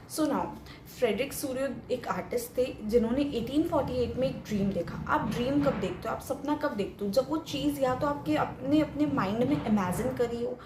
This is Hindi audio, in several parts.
सो नाउ फ्रेडरिक सूर्य एक आर्टिस्ट थे जिन्होंने 1848 में एक ड्रीम देखा। आप ड्रीम कब देखते हो, आप सपना कब देखते हो? जब वो चीज़ या तो आपके अपने अपने माइंड में इमेजिन करी हो,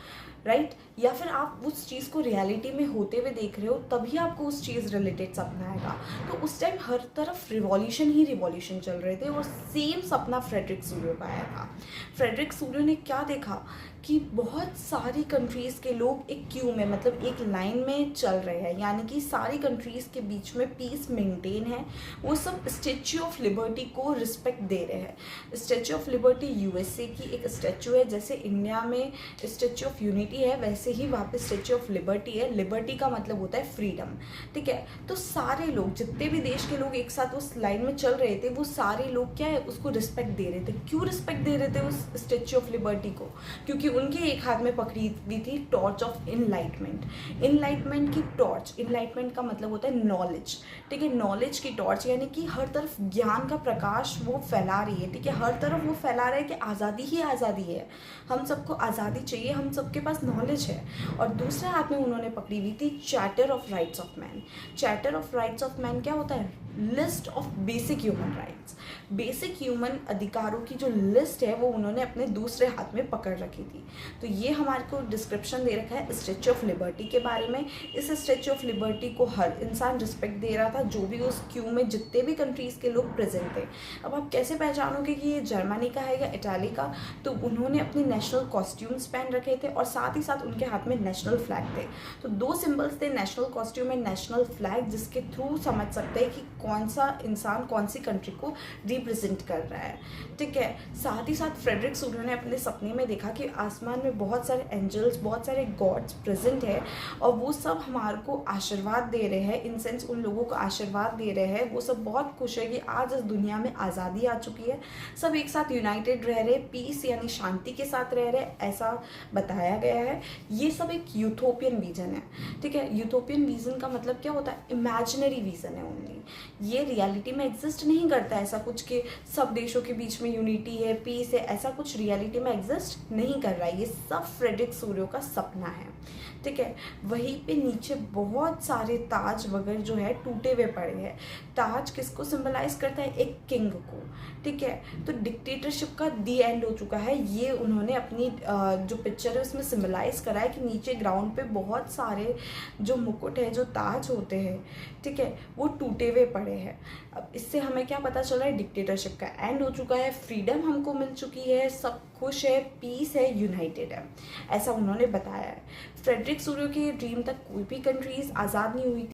राइट, या फिर आप उस चीज़ को रियलिटी में होते हुए देख रहे हो, तभी आपको उस चीज़ रिलेटेड सपना आएगा। तो उस टाइम हर तरफ रिवॉल्यूशन ही रिवॉल्यूशन चल रहे थे और सेम सपना फ्रेडरिक सूर्य का आया था। फ्रेडरिक सूर्य ने क्या देखा कि बहुत सारी कंट्रीज़ के लोग एक क्यू में, मतलब एक लाइन में चल रहे हैं, यानी कि सारी कंट्रीज़ के बीच में पीस मेंटेन है। वो सब स्टैच्यू ऑफ लिबर्टी को रिस्पेक्ट दे रहे हैं। स्टैच्यू ऑफ लिबर्टी यूएसए की एक स्टैच्यू है, जैसे इंडिया में स्टैच्यू ऑफ यूनिटी है, वैसे ही वहाँ पे स्टैच्यू ऑफ लिबर्टी है। लिबर्टी का मतलब होता है फ्रीडम, ठीक है। तो सारे लोग, जितने भी देश के लोग एक साथ उस लाइन में चल रहे थे, वो सारे लोग क्या है, उसको रिस्पेक्ट दे रहे थे। क्यों रिस्पेक्ट दे रहे थे उस स्टैच्यू ऑफ लिबर्टी को? क्योंकि उनके एक हाथ में पकड़ी हुई थी टॉर्च ऑफ इनलाइटमेंट। इनलाइटमेंट की टॉर्च, इनलाइटमेंट का मतलब होता है नॉलेज, ठीक है। नॉलेज की टॉर्च यानी कि हर तरफ ज्ञान का प्रकाश वो फैला रही है, ठीक है। हर तरफ वो फैला रहा है कि आज़ादी ही आज़ादी है, हम सबको आज़ादी चाहिए, हम सबके पास नॉलेज है। और दूसरे हाथ में उन्होंने पकड़ी हुई थी charter of rights of man. Charter of rights of man क्या होता है? List of basic human rights. Basic human अधिकारों की जो लिस्ट है वो उन्होंने अपने दूसरे हाथ में पकड़ रखी थी। तो ये हमारे को डिस्क्रिप्शन दे रखा है स्टैच्यू ऑफ लिबर्टी के बारे में। इस स्टैच्यू ऑफ लिबर्टी को हर इंसान रिस्पेक्ट दे रहा था, जो भी उस क्यू में जितने भी कंट्रीज़ के लोग प्रेजेंट थे। अब आप कैसे पहचानोगे कि ये जर्मनी का है या इटाली का? तो उन्होंने अपने नेशनल कॉस्ट्यूम्स पहन रखे थे और साथ ही साथ उनके हाथ में नेशनल फ्लैग थे। तो दो सिंबल्स थे, national costume and national flag, जिसके थ्रू समझ सकते हैं कि कौन सा इंसान कौन सी कंट्री को रिप्रेजेंट कर रहा है, ठीक है। साथ ही साथ फ्रेडरिक सूर्य ने अपने सपने में देखा कि आसमान में बहुत सारे एंजल्स, बहुत सारे गॉड्स प्रेजेंट है और वो सब हमारे को आशीर्वाद दे रहे हैं। इन सेंस उन लोगों को आशीर्वाद दे रहे हैं, वो सब बहुत खुश है कि आज इस दुनिया में आज़ादी आ चुकी है, सब एक साथ यूनाइटेड रह रहे, पीस यानी शांति के साथ रह रहे, ऐसा बताया गया है। ये सब एक यूथोपियन विजन है, ठीक है। यूथोपियन विजन का मतलब क्या होता है? इमेजिनरी विजन है ओनली। ये रियलिटी में एग्जिस्ट नहीं करता ऐसा कुछ कि सब देशों के बीच में यूनिटी है, पीस है, ऐसा कुछ रियलिटी में एग्जिस्ट नहीं कर रहा है। ये सब फ्रेडरिक सूर्य का सपना है, ठीक है। वहीं पे नीचे बहुत सारे ताज वगैरह जो है टूटे हुए पड़े हैं। ताज किसको सिंबलाइज करता है? एक किंग को, ठीक है। तो डिक्टेटरशिप का दी एंड हो चुका है, ये उन्होंने अपनी जो पिक्चर है उसमें सिंबलाइज करा है कि नीचे ग्राउंड पे बहुत सारे जो मुकुट है, जो ताज होते हैं, ठीक है, वो टूटे हुए पड़े हैं। अब इससे हमें क्या पता चल रहा है? डिक्टेटरशिप का एंड हो चुका है, फ्रीडम हमको मिल चुकी है, सब खुश है, पीस है, यूनाइटेड है, ऐसा उन्होंने बताया है। फ्रेडरिक सूर्य के ड्रीम तक कोई भी कंट्रीज आज़ाद नहीं हुई थी।